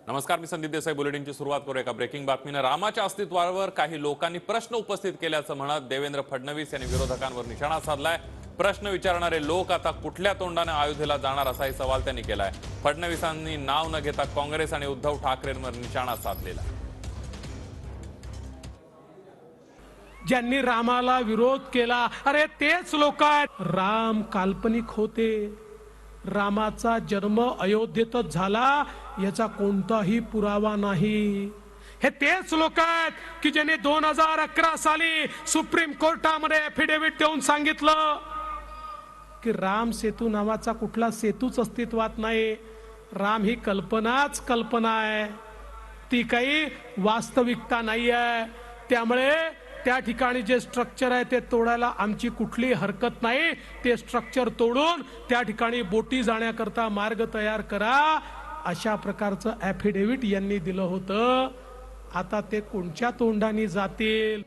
नमस्कार, मी संदीप देसाई. बुलेटिनची सुरुवात करू एका ब्रेकिंग बातमीने. रामाच्या अस्तित्वावर काही लोकांनी प्रश्न उपस्थित केल्याचं म्हणत देवेंद्र फडणवीस यांनी विरोधकांवर निशाणा साधलाय. प्रश्न विचारणारे लोक आता कुठल्या तोंडाने अयोध्येला जाणार असाही सवाल त्यांनी केलाय. फडणवीसांनी नाव न घेता काँग्रेस आणि उद्धव ठाकरेंवर निशाणा साधलेला. ज्यांनी रामाला विरोध केला, अरे तेच लोक आहेत. राम काल्पनिक होते. रामाचा जन्म अयोध्येतच झाला याचा कोणताही पुरावा नाही. हे तेच लोक आहेत की ज्यांनी 2011 साली सुप्रीम कोर्टामध्ये ॲफिडेव्हिट देऊन सांगितलं की राम सेतू नावाचा कुठला सेतूच अस्तित्वात नाही. राम ही कल्पनाच कल्पना आहे, ती काही वास्तविकता नाही आहे. त्यामुळे त्या ठिकाणी जे स्ट्रक्चर आहे ते तोडायला आमची कुठली हरकत नाही. ते स्ट्रक्चर तोडून त्या ठिकाणी बोटी जाण्याकरता मार्ग तयार करा, अशा प्रकारचं ॲफिडेव्हिट यांनी दिलं होतं. आता ते कोणत्या तोंडाने जातील?